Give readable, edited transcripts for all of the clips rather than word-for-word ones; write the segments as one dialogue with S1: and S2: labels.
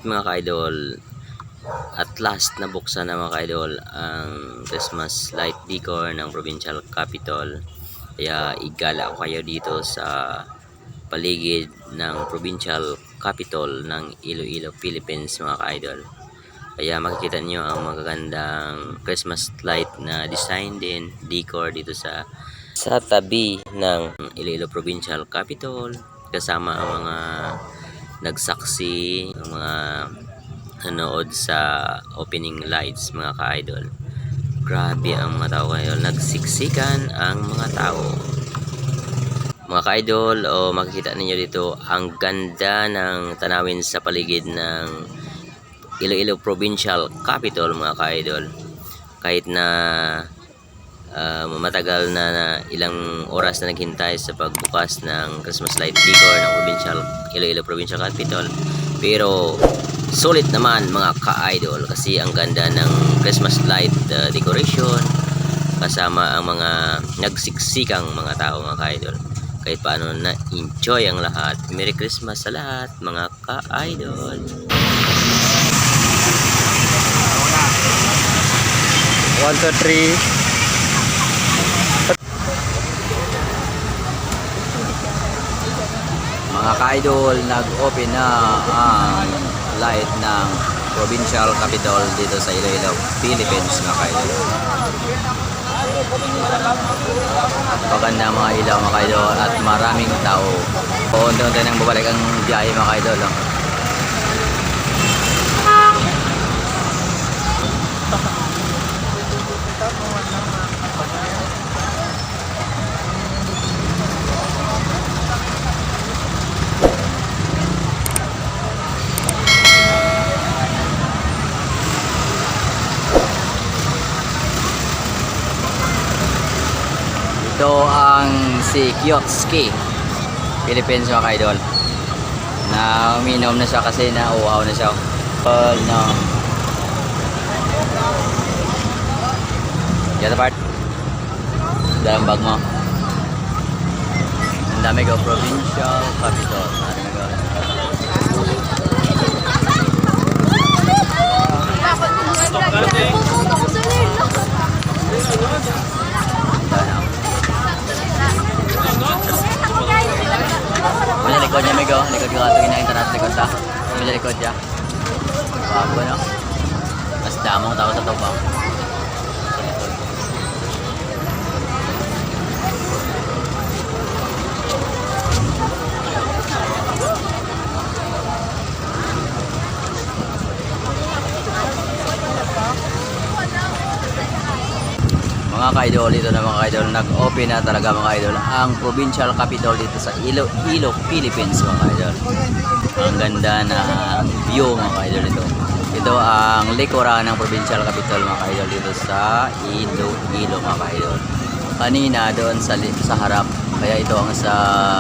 S1: Alright mga ka-idol, at last nabuksan na mga ka-idol ang Christmas light decor ng Provincial Capitol. Kaya igala ko kayo dito sa paligid ng Provincial Capitol ng Iloilo, Philippines mga ka-idol. Kaya makikita nyo ang magagandang Christmas light na design din, decor dito sa tabi ng Iloilo Provincial Capitol, kasama ang mga nagsaksi, ang mga nanood sa opening lights mga ka-idol. Grabe ang mga tao kayo, nagsiksikan ang mga tao mga ka-idol. O makikita ninyo dito ang ganda ng tanawin sa paligid ng Iloilo Provincial Capitol mga ka-idol. Kahit na matagal na ilang oras na naghintay sa pagbukas ng Christmas light decor ng Iloilo Provincial Capitol, pero sulit naman mga ka-idol kasi ang ganda ng Christmas light decoration kasama ang mga nagsiksikang mga tao mga ka-idol. Kahit paano na enjoy ang lahat. Merry Christmas sa lahat mga ka-idol.
S2: 1, 2, 3. Mga ka-idol, nag-open na ang light ng Provincial Capitol dito sa Iloilo, Philippines mga ka-idol. Paganda mga ilaw mga ka-idol at maraming tao. Unti-unti nang babalik ang biyahe mga ka-idol. Ito ang si Kioski, Philippines mga ka-idol. Na uminom na siya kasi na uhaw na siya. No. Yan part. Dalang bag mo. Ang dami ko Provincial Capitol. May likod niya may go. Likod ko ato kinain tanas likod ta. May likod niya. Bago no. Mas damong tao sa topang. Mga ka-idol, dito na mga ka-idol, nag-open na talaga mga ka-idol ang Provincial Capitol dito sa Iloilo, Philippines mga ka-idol. Ang ganda na view mga ka-idol ito. Ito ang likuran ng Provincial Capitol mga ka-idol dito sa Iloilo mga ka-idol. Kanina doon sa harap, kaya ito ang sa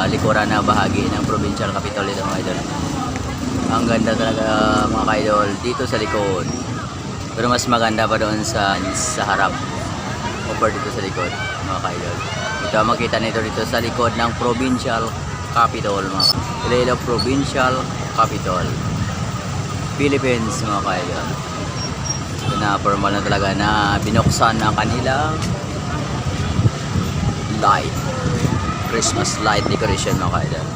S2: likuran na bahagi ng Provincial Capitol dito mga ka-idol. Ang ganda talaga mga ka-idol dito sa likod. Pero mas maganda pa doon sa harap. Over dito sa likod mga ka-idol. Ito makita nito dito sa likod ng Provincial Capitol mga Iloilo Provincial Capitol, Philippines mga ka-idol. Ito na formal na talaga na binuksan ang kanilang light, Christmas light decoration mga ka-idol.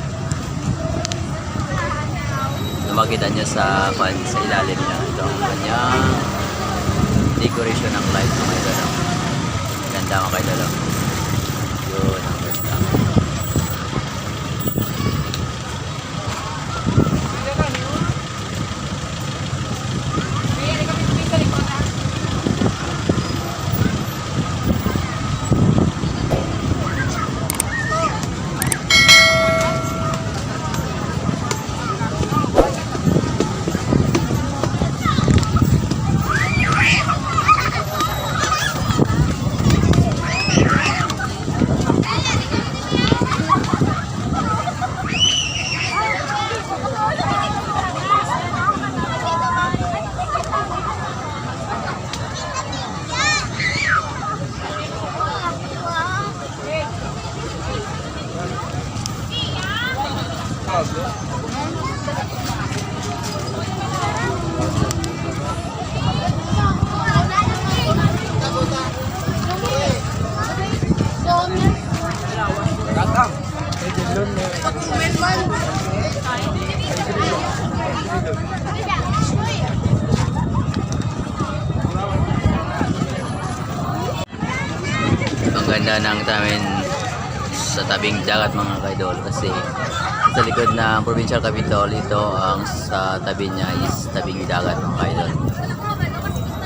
S2: Ito makita nyo sa ilalim niya. Ito ang kanyang decoration ng light mga ka-idol. Ganda mga ka-idol. Yun ang ganda. ganda ng namin sa tabing dagat mga kaidol, kasi sa likod ng Provincial Capitol, ito ang sa tabi niya is tabing dagat mga kaidol.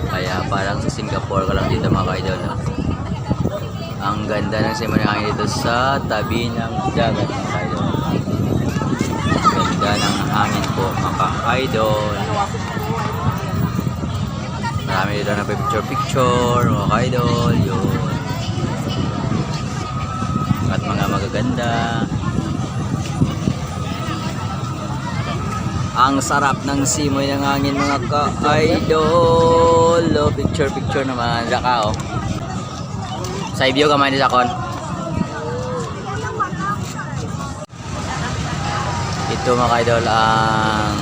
S2: Kaya parang sa Singapore ka lang dito mga kaidol. Ang ganda ng simula ng hangin dito sa tabi ng dagat mga kaidol. Ganda ng hangin po mga kaidol. Marami dito na picture mga kaidol. Yun. At mga magaganda. Ang sarap ng simoy ng hangin mga ka-idol. Oh, picture naman. Daka oh. Sa view ka man sa kon. Ito mga ka-idol ang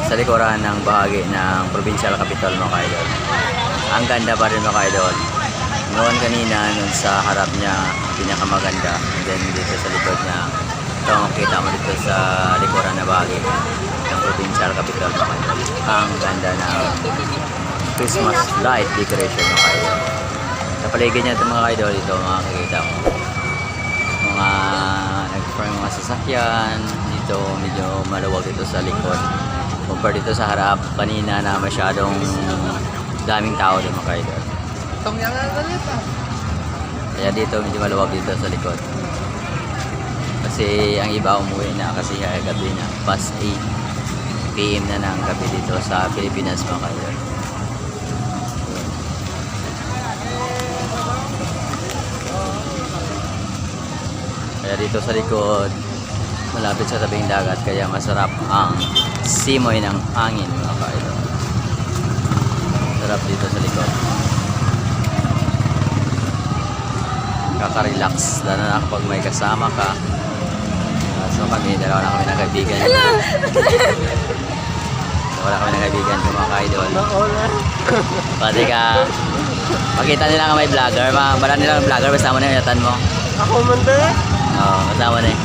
S2: sa likuran ng bahagi ng Provincial Capitol mga ka-idol. Ang ganda pa rin mga ka-idol. Noon kanina, nun sa harap niya, pinakamaganda. And then dito sa likod niya, ito makita mo dito sa likuran na bahagi ng Provincial Capitol mga ka-idol. Ang ganda ng Christmas light decoration mga ka-idol. Sa paligid niya ito mga ka-idol, ito makikita mo. Mga nag-frame mga sasakyan. Dito medyo maluwag dito sa likod. Compare dito sa harap, kanina na masyadong daming tao din mga ka-idol. Kaya dito medyo maluwag dito sa likod. Kasi ang iba umuwi na kasi gabi na. Past 8 PM na ng gabi dito sa Pilipinas mga ka-idol. Kaya dito sa likod, malapit sa tabing dagat, kaya masarap ang simoy ng hangin mga ka-idol. Sarap dito sa likod. Kaka-relax, lalo na kapag may kasama ka. So kami, dalawa na kami ng kaibigan. Wala kami ng kaibigan ko mga ka-idol. Pati ka, makita nila nga may vlogger, bala nila ng vlogger, basta mo na yung yatan mo.
S3: Ako man din.
S2: Oo, kasama na eh.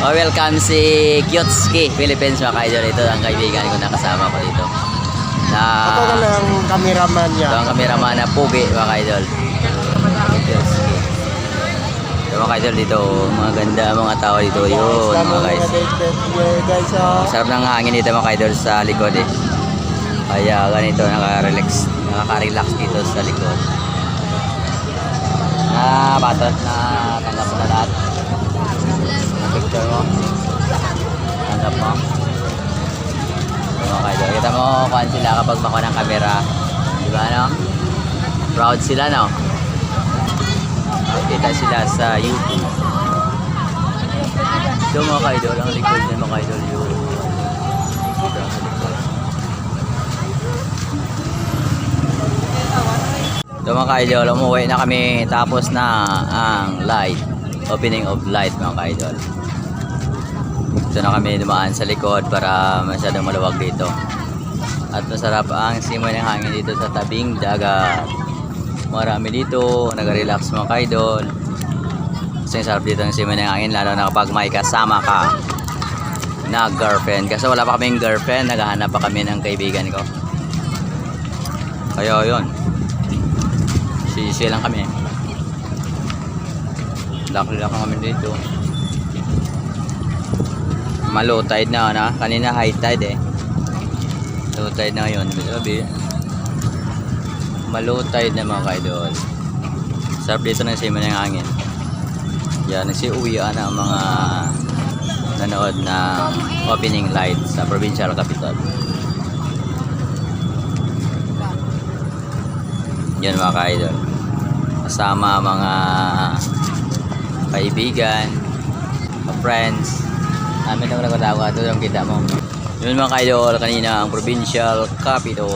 S2: Oh, welcome si Kyotski Philippines mga ka-idol. Ito ang kaibigan ko na kasama ko dito.
S3: Ako ka lang cameraman
S2: Ito
S3: niya.
S2: ang kameraman na Pugi mga ka-idol. Kyotski. Ito mga ka-idol dito. Mga ganda mga tao dito. Yun mga guys.
S3: Guys,
S2: Sarap ng hangin dito mga ka-idol sa likod eh. Kaya ganito nakaka-relax dito sa likod. Batot na tanggap mo na lahat. Ang picture mo. Tanggap mo. Mga kaidol. Kita mo kung sila kapag makuha ng camera. Diba no? Proud sila no? Kita sila sa YouTube. Ito mga kaidol. Ang likod din mga kaidol yun. Ito ang likod. Ito mga ka-idol, umuwi na kami tapos na ang light, opening of light mga ka-idol. Ito na kami dumaan sa likod para masyadong maluwag dito. At masarap ang simoy ng hangin dito sa tabing dagat. Marami dito, nag-relax mga ka-idol. Kasi sarap dito ang simoy ng hangin lalo na kapag may kasama ka na girlfriend. Kasi wala pa kaming girlfriend, naghahanap pa kami ng kaibigan ko. Kaya yun. Sisi lang kami. Laki-laki kami dito. Low tide na na. Kanina high tide eh. Low tide na ngayon. Sabi. Low tide na mga kaidol. Sarap dito ng simoy ng hangin. Yan, nagsiuwian na ang mga nanood ng opening light sa Provincial Capitol. Yan mga ka-idol. Kasama mga kaibigan, friends. Namin na nagkatawa. Ito yung kita mo. Yun mga ka-idol, kanina ang Provincial Capitol.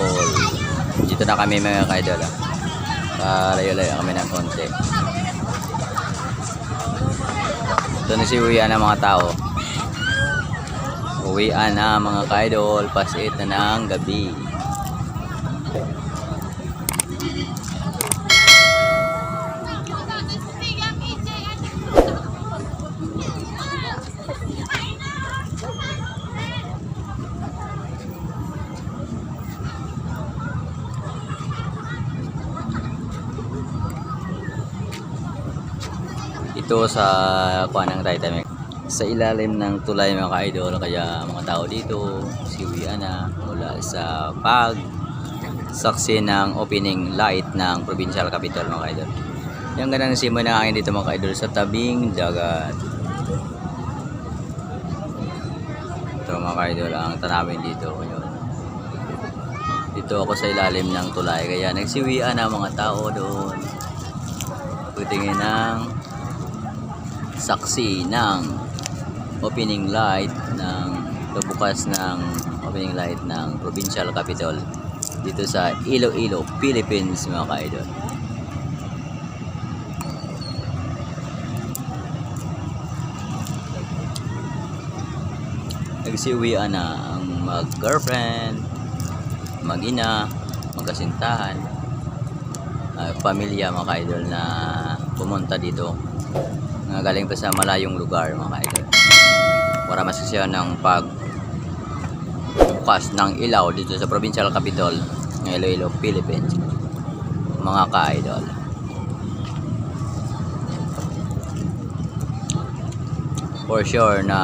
S2: Dito na kami mga ka-idol. Layo-layo kami ng konti. Ito na si uwian ng mga tao. Uwian na mga ka-idol. Pas 8 na ng gabi. Ito sa kuha ng Titanic. Sa ilalim ng tulay mga ka-idol, kaya mga tao dito siwian na mula sa saksi ng opening light ng Provincial Capitol mga ka-idol. Yung ganda ng simoy na hangin dito mga ka-idol sa tabing dagat. Ito mga ka-idol ang tanawin dito. Yun. Dito ako sa ilalim ng tulay kaya nagsiwian na mga tao doon. Pagtingin ng saksi ng opening light ng bukas ng opening light ng Provincial Capitol dito sa Iloilo, Philippines mga ka-idol. Nagsiwian na ang mag-girlfriend, mag-ina, magkasintahan, pamilya mga ka-idol na pumunta dito na galing pa sa malayong lugar mga ka-idol para masaksihan ng pagbukas ng ilaw dito sa Provincial Capitol ng Iloilo, Philippines mga ka-idol. For sure na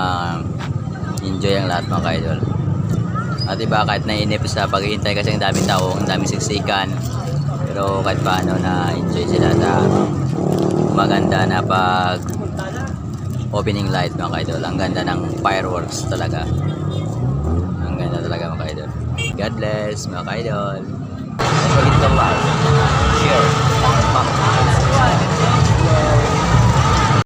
S2: enjoy ang lahat mga ka-idol. At iba kahit nainip sa paghihintay kasi ang daming tao, ang daming siksikan, pero kahit paano na enjoy sila sa maganda na pag opening light mga ka-idol. Ang ganda ng fireworks talaga. Ang ganda talaga mga ka-idol. God bless mga ka-idol. Don't forget to like,